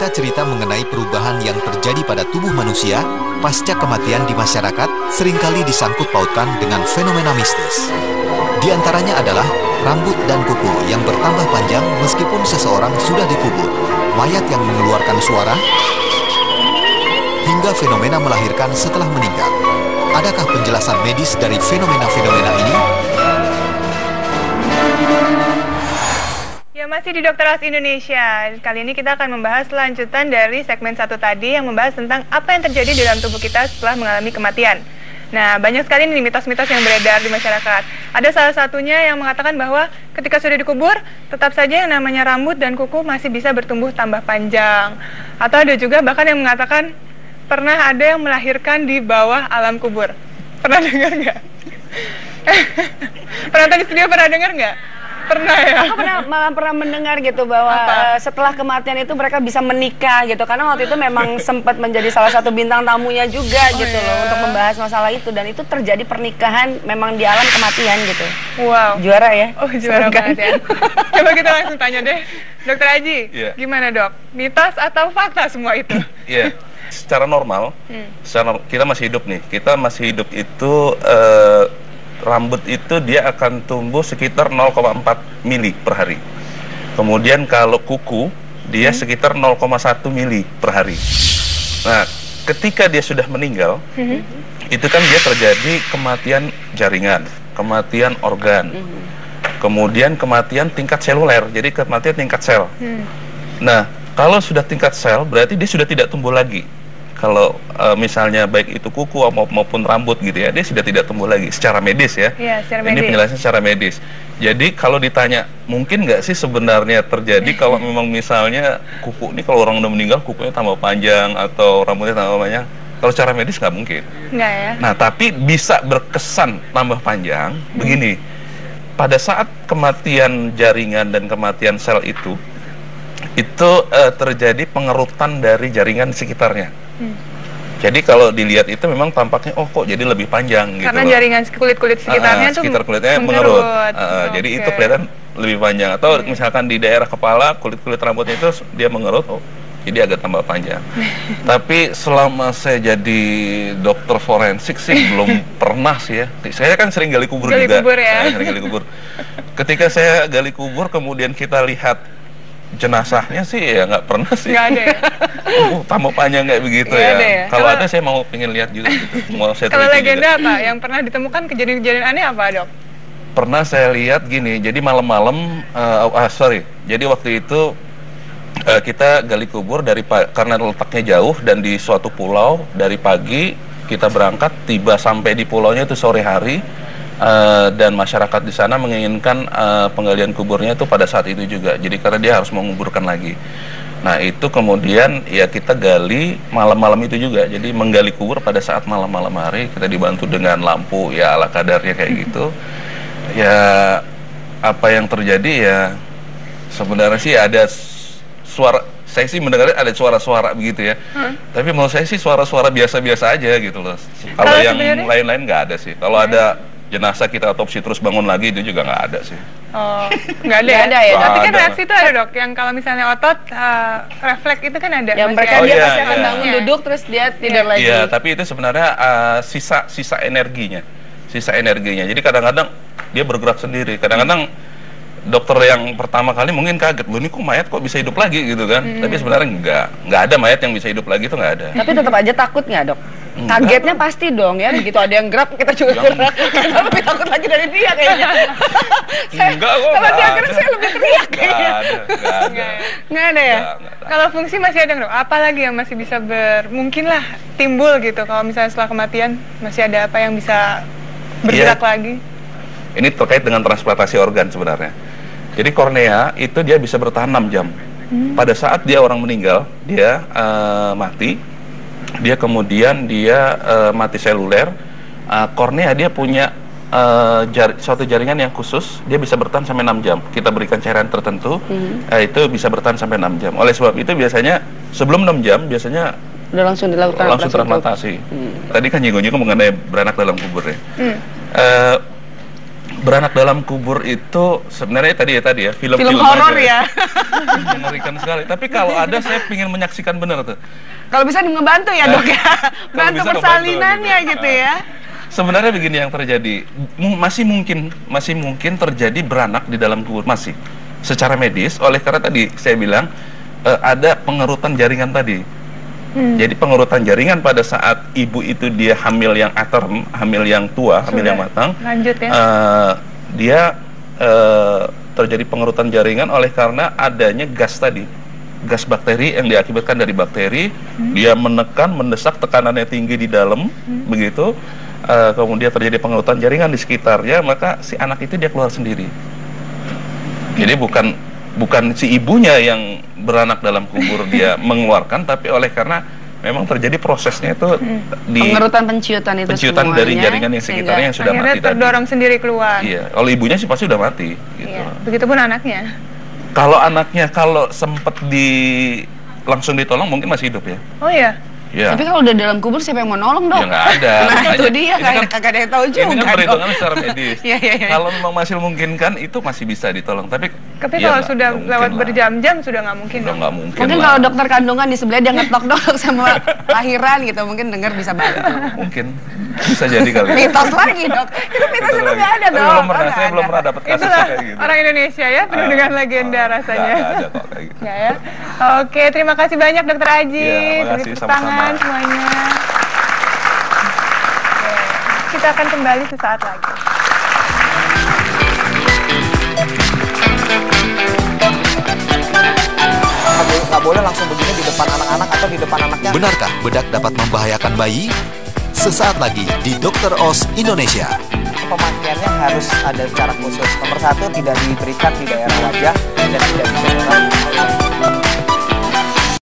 Cerita-cerita mengenai perubahan yang terjadi pada tubuh manusia pasca kematian di masyarakat seringkali disangkut pautkan dengan fenomena mistis. Di antaranya adalah rambut dan kuku yang bertambah panjang meskipun seseorang sudah dikubur, mayat yang mengeluarkan suara, hingga fenomena melahirkan setelah meninggal. Adakah penjelasan medis dari fenomena-fenomena ini? Ya, masih di Dokter Ras Indonesia. Kali ini kita akan membahas lanjutan dari segmen 1 tadi yang membahas tentang apa yang terjadi di dalam tubuh kita setelah mengalami kematian. Nah, banyak sekali nih mitos-mitos yang beredar di masyarakat. Ada salah satunya yang mengatakan bahwa ketika sudah dikubur, tetap saja yang namanya rambut dan kuku masih bisa bertumbuh tambah panjang. Atau ada juga bahkan yang mengatakan pernah ada yang melahirkan di bawah alam kubur. Pernah dengar nggak? Penonton di studio pernah dengar nggak? Pernah ya? Aku malah pernah mendengar gitu bahwa setelah kematian itu mereka bisa menikah gitu. Karena waktu itu memang sempat menjadi salah satu bintang tamunya juga gitu loh untuk membahas masalah itu. Dan itu terjadi pernikahan memang di alam kematian gitu. Wow. Juara ya? Oh, juara banget ya. Coba kita langsung tanya deh. Dokter Aji, gimana dok? Mitos atau fakta semua itu? Iya. Secara normal, kita masih hidup nih. Kita masih hidup itu rambut itu dia akan tumbuh sekitar 0,4 mili per hari. Kemudian kalau kuku dia sekitar 0,1 mili per hari. Nah, ketika dia sudah meninggal, itu kan dia terjadi kematian jaringan, kematian organ, kemudian kematian tingkat seluler, jadi kematian tingkat sel. Nah, kalau sudah tingkat sel, berarti dia sudah tidak tumbuh lagi. Kalau misalnya baik itu kuku maupun rambut gitu ya, dia sudah tidak tumbuh lagi secara medis ya. Iya, secara medis. Ini penjelasan secara medis. Jadi kalau ditanya, mungkin nggak sih sebenarnya terjadi kalau memang misalnya kuku ini kalau orang udah meninggal kukunya tambah panjang atau rambutnya tambah panjang? Kalau secara medis nggak mungkin. Nggak ya? Nah, tapi bisa berkesan tambah panjang begini. Pada saat kematian jaringan dan kematian sel itu terjadi pengerutan dari jaringan di sekitarnya. Jadi kalau dilihat itu memang tampaknya kok jadi lebih panjang gitu. Karena loh. jaringan kulit-kulit sekitarnya tuh sekitar kulitnya mengerut. Jadi itu kelihatan lebih panjang. Atau misalkan di daerah kepala kulit-kulit rambutnya itu dia mengerut, jadi agak tambah panjang. Tapi selama saya jadi dokter forensik sih belum pernah sih ya. Saya kan sering gali kubur juga. Kubur ya? Saya sering gali kubur. Ketika saya gali kubur kemudian kita lihat jenazahnya sih ya nggak pernah sih. Nggak ada ya? Tambah panjang kayak begitu ya. Kalau ada saya mau pengen lihat juga gitu. Kalau legenda apa yang pernah ditemukan kejadian-kejadian aneh apa dok? Pernah saya lihat gini, jadi malam-malam, jadi waktu itu kita gali kubur karena letaknya jauh dan di suatu pulau, dari pagi kita berangkat, tiba sampai di pulaunya itu sore hari. Dan masyarakat di sana menginginkan penggalian kuburnya itu pada saat itu juga. Jadi karena dia harus menguburkan lagi. Nah itu kemudian ya kita gali malam-malam itu juga. Jadi menggali kubur pada saat malam-malam hari kita dibantu dengan lampu ya ala kadarnya kayak gitu. Ya apa yang terjadi ya sebenarnya sih ada suara. Saya sih mendengarnya ada suara-suara begitu ya. Tapi menurut saya sih suara-suara biasa-biasa aja gitu loh. Kalau yang lain-lain nggak ada sih. Kalau ada jenazah kita otopsi terus bangun lagi itu juga nggak ada sih. Oh, nggak ada ya? Tapi kan reaksi itu ada dok, yang kalau misalnya otot refleks itu kan ada. Yang mereka dia pasti akan bangun duduk terus dia tidur lagi. Iya, tapi itu sebenarnya sisa energinya, Jadi kadang-kadang dia bergerak sendiri. Kadang-kadang dokter yang pertama kali mungkin kaget, loh ini kok mayat kok bisa hidup lagi gitu kan? Tapi sebenarnya nggak ada mayat yang bisa hidup lagi, itu nggak ada. Tapi tetap aja takut nggak dok? Kagetnya pasti dong ya, begitu ada yang gerak kita juga gerak. Kita lebih takut lagi dari dia kayaknya. Kalau dia gerak saya lebih teriak kayaknya. Nggak ada ya? Kalau fungsi masih ada dok, apalagi yang masih bisa mungkin lah timbul gitu kalau misalnya setelah kematian masih ada apa yang bisa bergerak lagi? Ini terkait dengan transplantasi organ sebenarnya. Jadi kornea itu dia bisa bertahan 6 jam. Pada saat dia orang meninggal, dia mati. Dia kemudian mati seluler, kornea dia punya suatu jaringan yang khusus, dia bisa bertahan sampai 6 jam. Kita berikan cairan tertentu, itu bisa bertahan sampai 6 jam. Oleh sebab itu biasanya sebelum 6 jam biasanya udah langsung dilakukan transplantasi. Tadi kan nyinggung-nyinggung mengenai beranak dalam kubur ya. Beranak dalam kubur itu sebenarnya tadi ya film-film horor aja. ya. Mengerikan sekali. Tapi kalau ada saya ingin menyaksikan benar tuh. Kalau bisa ngebantu ya dok ya, bantu bisa persalinannya ngebantu, gitu ya. Sebenarnya begini yang terjadi, masih mungkin terjadi beranak di dalam kubur masih secara medis. Oleh karena tadi saya bilang ada pengerutan jaringan tadi. Jadi pengerutan jaringan pada saat ibu itu dia hamil yang aterm, hamil yang tua, hamil yang matang, lanjut ya. Dia terjadi pengerutan jaringan oleh karena adanya gas tadi, gas bakteri yang diakibatkan dari bakteri. Dia menekan, mendesak, tekanannya tinggi di dalam, begitu. Kemudian terjadi pengerutan jaringan di sekitarnya, maka si anak itu dia keluar sendiri. Jadi bukan si ibunya yang beranak dalam kubur dia mengeluarkan, tapi oleh karena memang terjadi prosesnya itu di Pengerutan penciutan dari jaringan yang sekitarnya yang sudah akhirnya mati tadi. terdorong sendiri keluar. Iya, kalau ibunya sih pasti udah mati gitu. Iya. Begitupun anaknya. Kalau sempat langsung ditolong mungkin masih hidup ya. Oh iya. Iya. Tapi kalau udah dalam kubur siapa yang mau nolong dok? Ya nggak ada. Nah Makanya itu dia, kagak ada yang tahu juga. Ini kan perhitungan secara medis. Iya. Kalau memang masih memungkinkan itu masih bisa ditolong. Tapi ya kalau sudah lewat berjam-jam sudah nggak mungkin. Udah dong. nggak mungkin. Mungkin lah. kalau dokter kandungan di sebelah dia ngetok dok sama lahiran gitu, mungkin dengar bisa bantu. Mungkin bisa jadi kali. Mitos lagi dok. Itu mitos itu nggak ada Tapi dok. saya belum pernah dapat kasus Itulah kayak gitu. orang Indonesia ya, penuh dengan legenda rasanya. Nggak ada kok kayak gitu. Ya ya. Oke, terima kasih banyak Dokter Aji. Ya, terima kasih, Tepuk sama-sama. tangan semuanya. Oke, kita akan kembali sesaat lagi. Nggak boleh langsung begini di depan anak-anak atau di depan anaknya. Benarkah bedak dapat membahayakan bayi? Sesaat lagi di Dr. Oz Indonesia. Pemakaiannya harus ada cara khusus. Nomor 1, tidak diberikan di daerah wajah dan tidak